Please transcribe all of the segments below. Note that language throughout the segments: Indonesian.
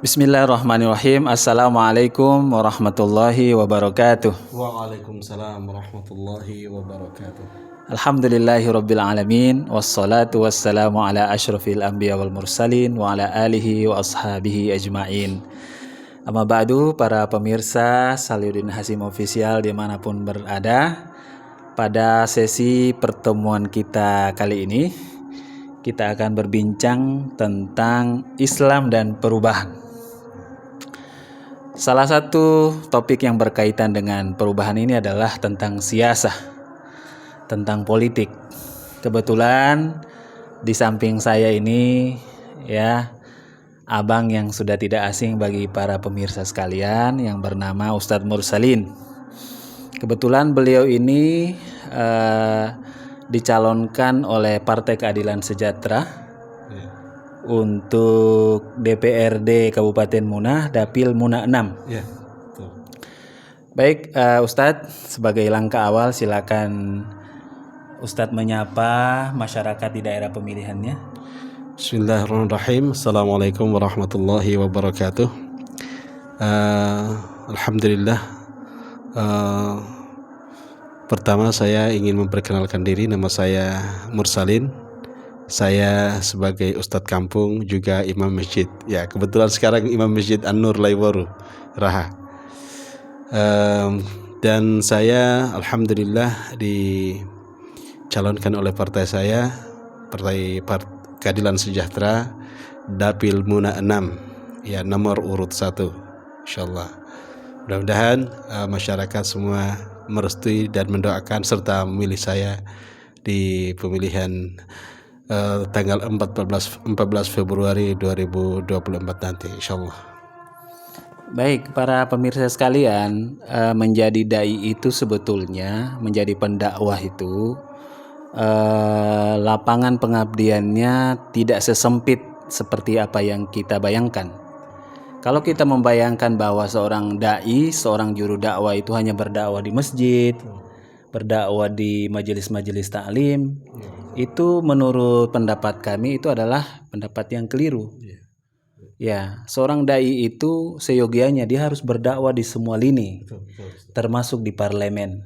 Bismillahirrahmanirrahim. Assalamualaikum warahmatullahi wabarakatuh. Waalaikumsalam warahmatullahi wabarakatuh. Alhamdulillahi rabbil alamin. Wassalatu wassalamu ala ashrafil anbiya wal mursalin wa ala alihi wa ashabihi ajma'in. Amma ba'du, para pemirsa Salyudin Hasim Official dimanapun berada, pada sesi pertemuan kita kali ini kita akan berbincang tentang Islam dan perubahan. Salah satu topik yang berkaitan dengan perubahan ini adalah tentang siasah, tentang politik. Kebetulan di samping saya ini ya abang yang sudah tidak asing bagi para pemirsa sekalian yang bernama Ustadz Mursalin. Kebetulan beliau ini dicalonkan oleh Partai Keadilan Sejahtera untuk DPRD Kabupaten Muna, Dapil Muna 6. Ya, betul. Baik, Ustadz, sebagai langkah awal silakan Ustadz menyapa masyarakat di daerah pemilihannya. Bismillahirrahmanirrahim. Assalamualaikum warahmatullahi wabarakatuh. Alhamdulillah. Pertama saya ingin memperkenalkan diri. Nama saya Mursalin. Saya sebagai Ustadz Kampung juga Imam Masjid. Ya, kebetulan sekarang Imam Masjid An-Nur Laiwaru Raha. Dan saya alhamdulillah dicalonkan oleh partai saya, Partai Keadilan Sejahtera, Dapil Muna 6, ya, nomor urut 1, insyaallah. Mudah-mudahan masyarakat semua merestui dan mendoakan serta memilih saya di pemilihan tanggal 14 Februari 2024 nanti, insyaallah. Baik, para pemirsa sekalian, menjadi dai itu sebetulnya, menjadi pendakwah itu lapangan pengabdiannya tidak sesempit seperti apa yang kita bayangkan. Kalau kita membayangkan bahwa seorang dai, seorang juru dakwah itu hanya berdakwah di masjid, berdakwah di majelis-majelis taklim, itu menurut pendapat kami itu adalah pendapat yang keliru. Ya, seorang dai itu seyogianya dia harus berdakwah di semua lini, termasuk di parlemen,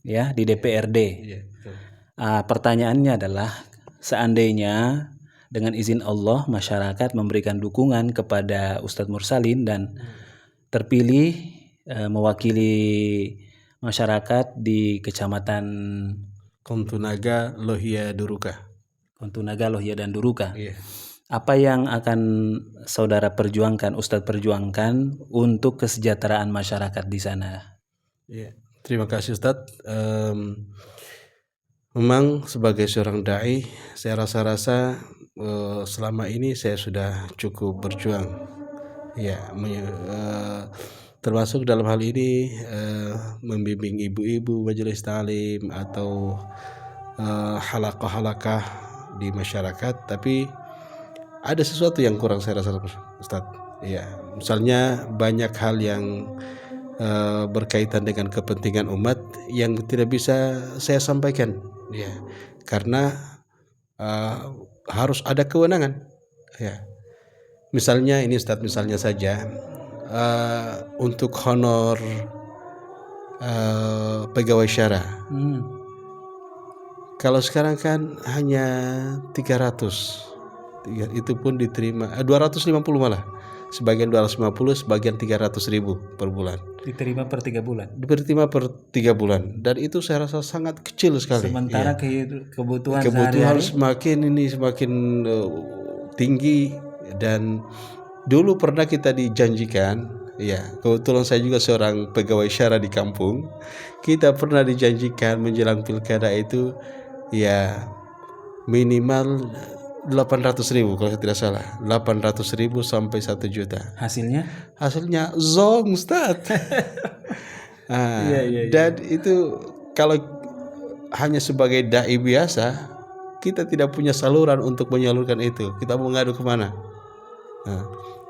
ya, di DPRD. Pertanyaannya adalah, seandainya dengan izin Allah masyarakat memberikan dukungan kepada Ustadz Mursalin dan terpilih mewakili masyarakat di Kecamatan Kontunaga, Lohia, Duruka. Kontunaga, Lohia, dan Duruka. Apa yang akan saudara perjuangkan, Ustadz perjuangkan untuk kesejahteraan masyarakat di sana? Ya, terima kasih Ustadz. Memang sebagai seorang dai, saya rasa selama ini saya sudah cukup berjuang, ya, termasuk dalam hal ini membimbing ibu-ibu majelis taklim atau halaqah-halaqah di masyarakat. Tapi ada sesuatu yang kurang saya rasa, Ustadz. Ya, misalnya banyak hal yang berkaitan dengan kepentingan umat yang tidak bisa saya sampaikan, ya, karena harus ada kewenangan, ya. Misalnya ini Ustadz, misalnya saja untuk honor pegawai syara. Kalau sekarang kan hanya 300, itu pun diterima 250 malah. Sebagian 250, sebagian 300.000 per bulan. Diterima per 3 bulan. Diterima per 3 bulan, dan itu saya rasa sangat kecil sekali. Sementara kebutuhan semakin tinggi. Dan dulu pernah kita dijanjikan, ya, kebetulan saya juga seorang pegawai syara di kampung, kita pernah dijanjikan menjelang pilkada itu, ya, minimal 800.000 kalau saya tidak salah, 800.000 sampai 1 juta. Hasilnya zong, Ustaz. Dan itu kalau hanya sebagai dai biasa, kita tidak punya saluran untuk menyalurkan itu. Kita mau ngadu kemana?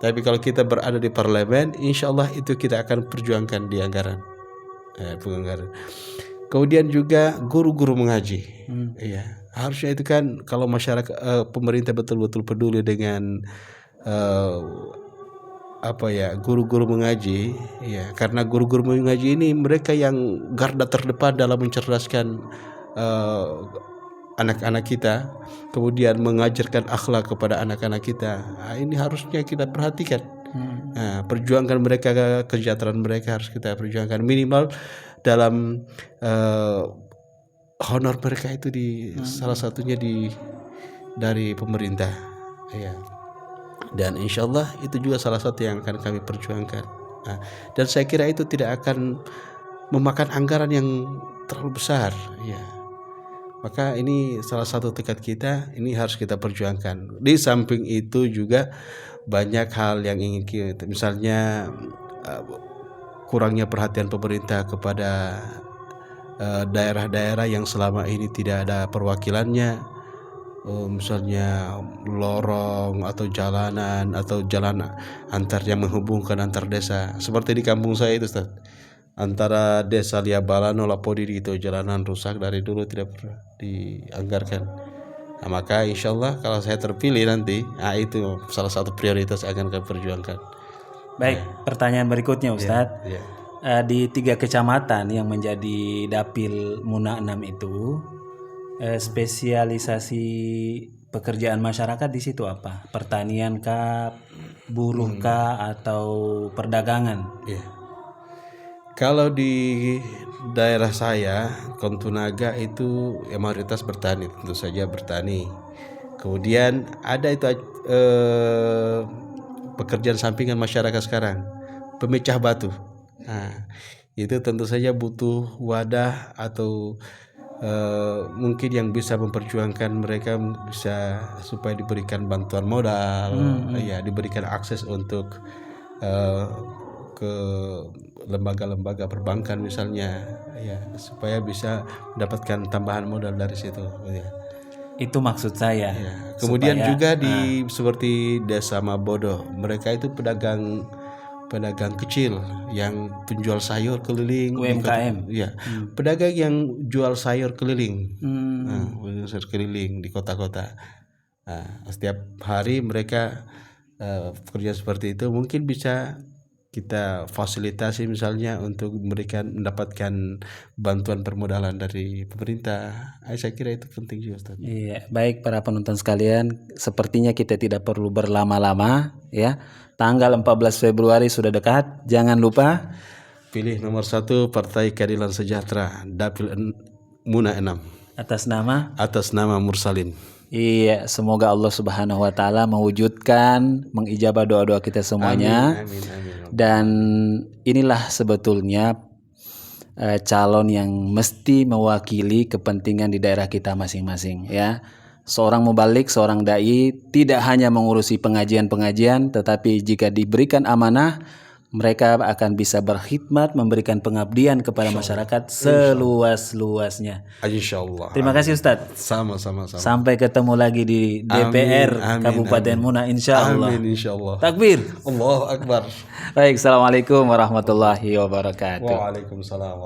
Tapi kalau kita berada di parlemen, insya Allah itu kita akan perjuangkan di anggaran. Kemudian juga guru-guru mengaji, ya. Harusnya itu kan kalau masyarakat pemerintah betul-betul peduli dengan guru-guru mengaji, ya, karena guru-guru mengaji ini mereka yang garda terdepan dalam mencerdaskan anak-anak kita, kemudian mengajarkan akhlak kepada anak-anak kita. Nah, ini harusnya kita perhatikan. Nah, perjuangkan mereka, kesejahteraan mereka harus kita perjuangkan, minimal dalam honor mereka itu salah satunya dari pemerintah, ya. Dan insya Allah itu juga salah satu yang akan kami perjuangkan. Nah, dan saya kira itu tidak akan memakan anggaran yang terlalu besar, ya. Maka ini salah satu tekad kita, ini harus kita perjuangkan. Di samping itu juga banyak hal yang ingin kita, misalnya kurangnya perhatian pemerintah kepada daerah-daerah yang selama ini tidak ada perwakilannya. Misalnya lorong atau jalanan atau jalan antar yang menghubungkan antar desa, seperti di kampung saya itu, Ustaz, antara desa Liabalano Lapodi itu jalanan rusak dari dulu tidak pernah dianggarkan. Nah, maka insya Allah kalau saya terpilih nanti, itu salah satu prioritas akan kami perjuangkan. Baik, pertanyaan berikutnya, Ustadz. Di 3 kecamatan yang menjadi dapil Muna 6 itu, spesialisasi pekerjaan masyarakat di situ apa? Pertanian kah, buruh kah, atau perdagangan? Ya. Kalau di daerah saya, Kontunaga itu mayoritas bertani, tentu saja bertani. Kemudian ada itu pekerjaan sampingan masyarakat sekarang, pemecah batu. Nah, itu tentu saja butuh wadah atau mungkin yang bisa memperjuangkan mereka bisa supaya diberikan bantuan modal, ya, diberikan akses untuk ke lembaga-lembaga perbankan misalnya, ya, supaya bisa mendapatkan tambahan modal dari situ, ya. Itu maksud saya. Ya. Kemudian juga seperti Desa Mabodo, mereka itu pedagang kecil yang penjual sayur keliling, UMKM. Pedagang yang jual sayur keliling, sayur keliling di kota-kota. Nah, setiap hari mereka pekerjaan seperti itu mungkin bisa kita fasilitasi misalnya untuk mendapatkan bantuan permodalan dari pemerintah. Saya kira itu penting juga, Ustaz. Iya, baik para penonton sekalian, sepertinya kita tidak perlu berlama-lama, ya. Tanggal 14 Februari sudah dekat. Jangan lupa pilih nomor 1 Partai Keadilan Sejahtera, Dapil Muna 6. Atas nama Mursalin. Iya, semoga Allah Subhanahu wa taala mewujudkan, mengijabah doa-doa kita semuanya. Amin. Dan inilah sebetulnya calon yang mesti mewakili kepentingan di daerah kita masing-masing, ya. Seorang mubalik, seorang dai tidak hanya mengurusi pengajian-pengajian, tetapi jika diberikan amanah, mereka akan bisa berkhidmat, memberikan pengabdian kepada masyarakat seluas-luasnya. Insyaallah. Terima kasih, Ustadz. Sama-sama. Sampai ketemu lagi di DPR Kabupaten Muna, insyaallah. Amin, insyaallah. Takbir. Allahu Akbar. Baik, assalamualaikum warahmatullahi wabarakatuh. Waalaikumsalam.